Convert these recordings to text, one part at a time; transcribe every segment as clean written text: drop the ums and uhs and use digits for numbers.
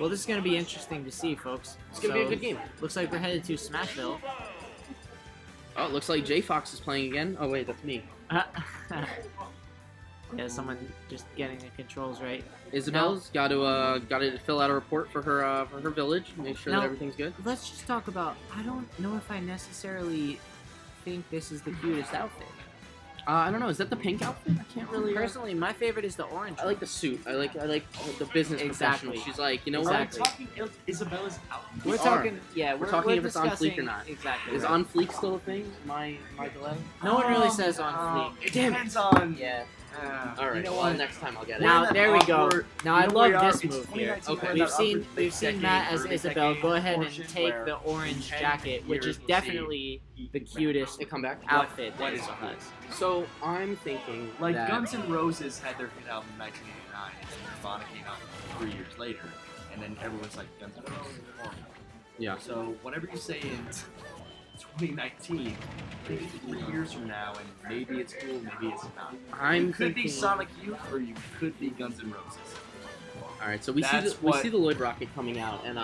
Well, this is going to be interesting to see, folks. It's going to be a good game. Looks like we're headed to Smashville. Oh, it looks like J Fox is playing again. Oh, wait, that's me. Yeah, someone just getting the controls right. Isabelle's got to fill out a report for her village, make sure that everything's good. Let's just talk about. I don't know if I necessarily think this is the cutest outfit. I don't know. Is that the pink outfit? I can't really. Personally, my favorite is the orange. I like the suit. I like the business professional. She's like, you know what? We're talking Isabella's outfit. We're talking. Yeah, we're talking if it's on fleek or discussing- not. Exactly. Is on fleek still a thing? My delay. No one really says on fleek. It depends on. Yeah. All right. You know Well, what? next time I'll get it. Now there we go. Now I love this It's move here. 2019, Okay. we're in We've that seen upper Matt as decade, Isabelle early go ahead and decade take where the orange 10 jacket, which years is we'll definitely see the cutest They come back. outfit What that is Isabelle has. So I'm thinking Like that Guns N' Roses had their hit album in 1989, and Nirvana came out 3 years later, and then everyone's like Guns N' Roses is horrible. yeah. So whatever you say in 2019, maybe 3 years from now, and maybe it's cool, maybe it's not. I'm You could be thinking. Sonic Youth, or you could be Guns N' Roses. All right. So we That's we what- see the Lloyd rocket coming out, and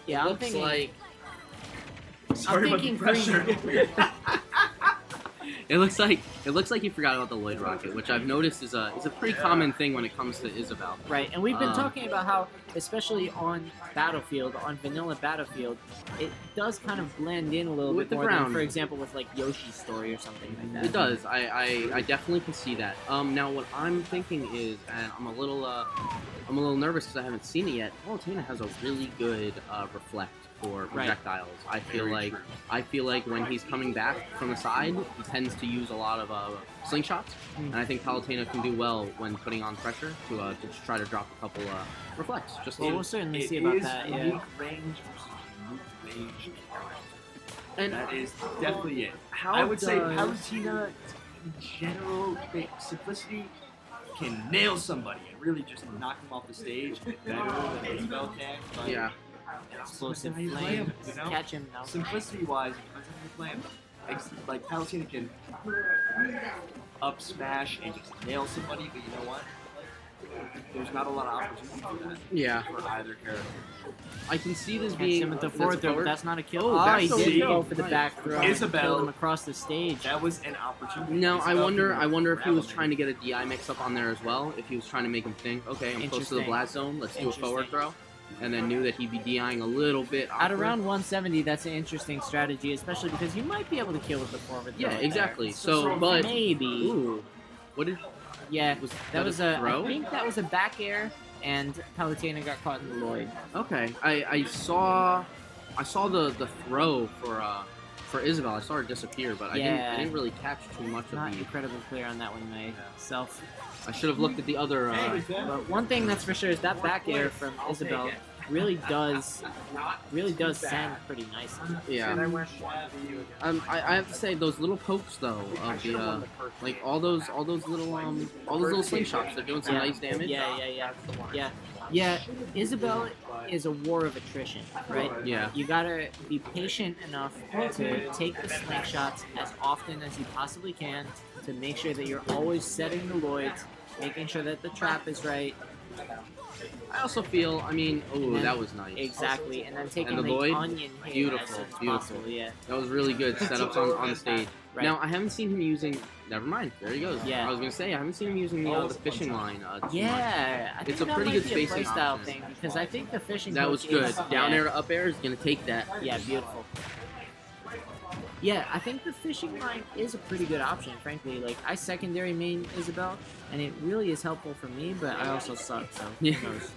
Yeah, I'm looks thinking. like Sorry about the thinking pressure. it looks like you forgot about the Lloyd rocket, which I've noticed is a pretty common thing when it comes to Isabelle. Right, and we've been talking about how, especially on Battlefield, on vanilla Battlefield, it does kind of blend in a little With bit the more than, ground. for example, with like Yoshi's story or something like that. It does. I definitely can see that. Now what I'm thinking is, and I'm a little nervous because I haven't seen it yet. Palutena has a really good reflect for projectiles. I feel like when he's coming back from the side, he tends to use a lot of slingshots, and I think Palutena can do well when putting on pressure to just try to drop a couple reflects. Just Well, to, we'll certainly It see about is that. unique Yeah. range versus unique range. and That is definitely it. how I would say does- Palutena, in general, the simplicity can nail somebody and really just knock them off the stage better than Isabelle can. But Yeah. Explosive Depends on how you play 'em, flame. you know? Catch him now. Simplicity-wise, it depends on how you play 'em. Like Palutena can up smash and just nail somebody, but you know what? There's not a lot of opportunity for that Yeah. for either character. I can see this Catch being him at the that's forward throw, but forward. that's not a kill. Oh, Oh, that's he so did good. go for the Nice. back throw. Isabelle- Killed him across the stage. That was an opportunity. No, I Isabelle wonder. can I wonder if he was grab trying to get a DI mix up on there as well. If he was trying to make him think, okay, I'm close to the Interesting. blast zone. Let's do a forward Interesting. throw, and then knew that he'd be DIing a little bit. At awkward. around 170, that's an interesting strategy, especially because you might be able to kill with the forward throw. Yeah, there. exactly. So, but maybe. ooh, what did? Yeah, Was that was a. throw? I think that was a back air, and Palutena got caught in the Lloyd. Okay, I saw the throw for Isabelle. I saw her disappear, but I Yeah. didn't really catch too much of Not the. incredibly clear on that one myself. I should have looked at the other. But one thing that's for sure is that back air from Isabelle really does send prettle nicely. Yeah. I have to say those little pokes though of the like all those little slingshots. They're doing some nice damage. Yeah. Isabelle is a war of attrition, right? Yeah. You gotta be patient enough to take the slingshots as often as you possibly can to make sure that you're always setting the Lloyds, making sure that the trap is right. I also feel. I mean, oh, And then- that was nice. Exactly, and then taking the the Lloyd? onion hit Beautiful, as soon as beautiful. possible, yeah. That was really good setups on the stage. Right. Now I haven't seen him using. Never mind. There he goes. Yeah. I was gonna say I haven't seen him using the fishing line. Too much. Yeah, I think It's a that pretty might good be a spacing playstyle option. thing because I think the fishing That hook was good. is- Down yeah. air to up air is gonna take that. Yeah, beautiful. Yeah, I think the fishing line is a pretty good option, frankly. Like, I secondary main Isabelle, and it really is helpful for me, but I also suck, so Yeah. who knows?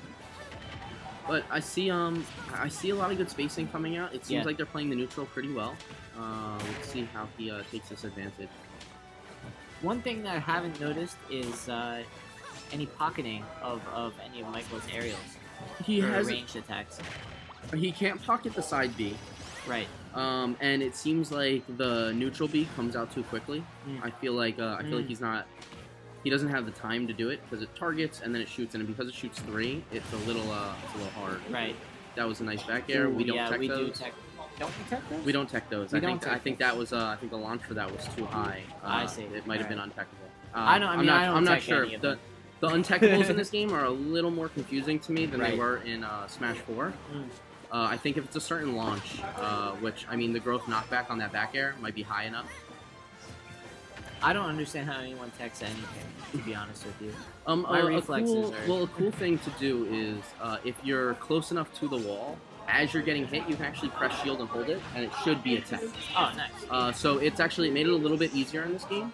But I see a lot of good spacing coming out. It seems Yeah. like they're playing the neutral pretty well. Let's see how he takes this advantage. One thing that I haven't noticed is any pocketing of any of Michael's aerials He or has ranged attacks. he can't pocket the side B. Right. And it seems like the neutral B comes out too quickly. Mm. I feel like he doesn't have the time to do it because it targets and then it shoots, and because it shoots 3, it's a little hard. Right. That was a nice back air. We don't yeah, tech we those. do tech. Don't we tech those? We don't tech those. We I don't think tech I think that was I think the launch for that was too high. I see. It might have been untechable. I don't I'm not tech sure. any of The them. The untechables in this game are a little more confusing to me than they Right. were in Smash 4. Mm. I think if it's a certain launch, which, I mean, the growth knockback on that back air might be high enough. I don't understand how anyone techs anything, to be honest with you. My A reflexes cool, are- well, a cool thing to do is if you're close enough to the wall, as you're getting hit, you can actually press shield and hold it, and it should be a tech. Oh, nice. So it's actually made it a little bit easier in this game.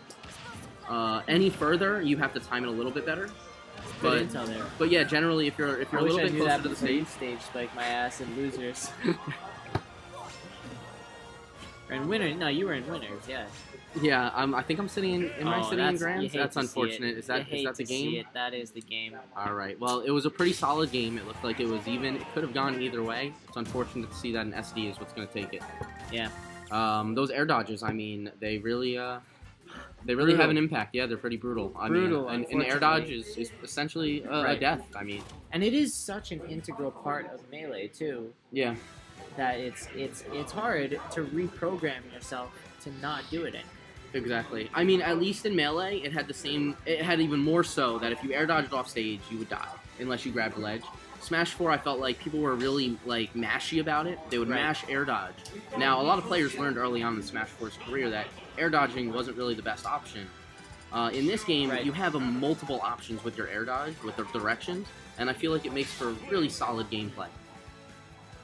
Any further, you have to time it a little bit better. Good intel there. But yeah, generally, if you're I a wish little I bit knew closer that to the before you stage, stage spike my ass in losers. Or in winner? No, you were in winners. Yeah. yeah, I think I'm sitting in. Am I sitting in that's- you grands? hate That's to see unfortunate. it. Is that You hate the to see game? it. That is the game. All right. Well, it was a pretty solid game. It looked like it was even. It could have gone either way. It's unfortunate to see that an SD is what's going to take it. Yeah. Those air dodges. I mean, they really Brutal. have an impact. Yeah, they're pretty brutal. Brutal, An air dodge unfortunately. is essentially a Right. death. I mean, And it is such an integral part of Melee too, yeah. that it's hard to reprogram yourself to not do it anymore. Exactly. I mean, at least in Melee, it had the same. It had even more so that if you air dodged off stage, you would die unless you grabbed a ledge. Smash 4, I felt like people were really like mashy about it. They would Right. mash air dodge. Now, a lot of players learned early on in Smash 4's career that air dodging wasn't really the best option. In this game, Right. you have multiple options with your air dodge, with the directions, and I feel like it makes for really solid gameplay.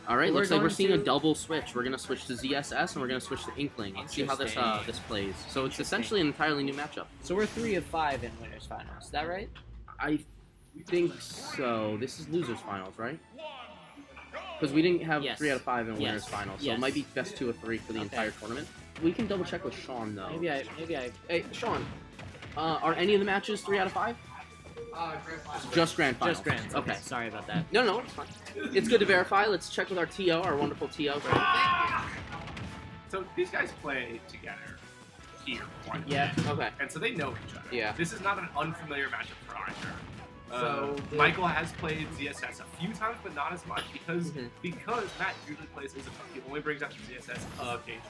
All right, We're looks like we're going seeing a to- double switch. We're going to switch to ZSS, and we're going to switch to Inkling. Let's see how this Interesting. this plays. So it's Interesting. essentially an entirely new matchup. So we're 3 of 5 in winners finals. Is that right? I think so. This is losers finals, right? Because we didn't have Yes. 3 out of 5 in Yes. winners finals, so Yes. it might be best 2 or 3 for the Okay. entire tournament. We can double check with Sean though. Maybe I. Hey, Sean, are any of the matches 3 out of 5? Just grand finals. Just grands. Okay. Sorry about that. No, it's fine. It's good to verify. Let's check with our TO, our wonderful TO. So these guys play together here. One Yeah. Okay. And so they know each other. Yeah. This is not an unfamiliar matchup for either. So the- Michael has played ZSS a few times, but not as much because Mhm. Matt usually plays Isabelle. He only brings up ZSS occasionally.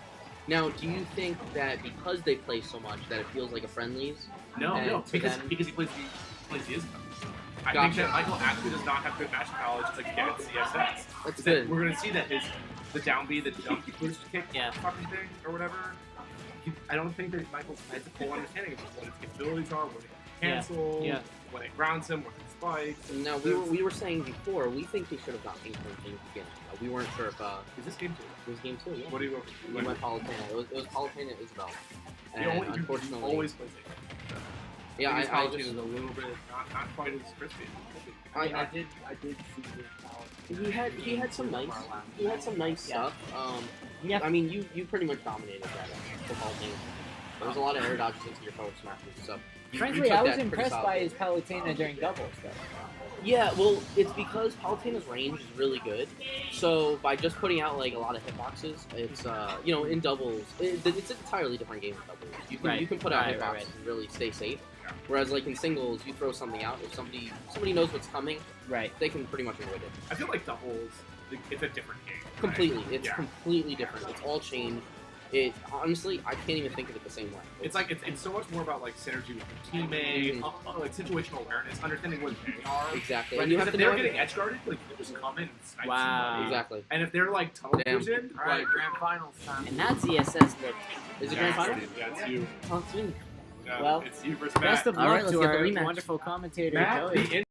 Now, do you think that because they play so much that it feels like a friendlies? No, And to because them- he plays the Isabelle. I Gotcha. think that Michael actually does not have good matchup knowledge against ZSS. That's That good. We're gonna see that the down B, the jump boost kick Yeah. fucking thing or whatever. I don't think that Michael has a full understanding of what his capabilities are, what he can cancel, Yeah. when it grounds him, when it spikes. Now, we were saying before, we think they should have got Inkling from the beginning. We weren't sure if Is this game two? it was game 2, yeah. What do you We went Palutena. It was Palutena and Isabelle. And you unfortunately, always play safe. yeah, I Palutena just is a little bit not quite as crispy. I I did see this. he had some nice Yeah. stuff. Yeah. I mean, you pretty much dominated that football game. There was a lot of air dodges into your forward smashes, so. you Frankly, took I was that pretty impressed by solidly. his Palutena during doubles, though. Yeah, well, it's because Palutena's range is really good. So by just putting out like a lot of hitboxes, it's in doubles, it's an entirely different game in doubles. You can put out Right, hitboxes right. and really stay safe. Whereas like in singles, you throw something out. If somebody knows what's coming, Right. they can pretty much avoid it. I feel like doubles, it's a different game. right? Completely, it's Yeah. completely different. It's all changed. It honestly, I can't even think of it the same way. It's like it's so much more about like synergy with your teammate, like situational awareness, understanding what they are. Exactly, Right? and you have Because to if know they're getting everything. edge guarded, like you can just come in and snipe Wow. somebody. Exactly. And if they're like tunnel Damn. vision, All right, like grand finals time. And that ZSS looked. Is it yeah, grand final? Yeah, it's you. Oh, it's me. Yeah, Well, it's you versus Best Matt. of All right, luck let's to get the our rematch. wonderful commentator, Matt, Joey. the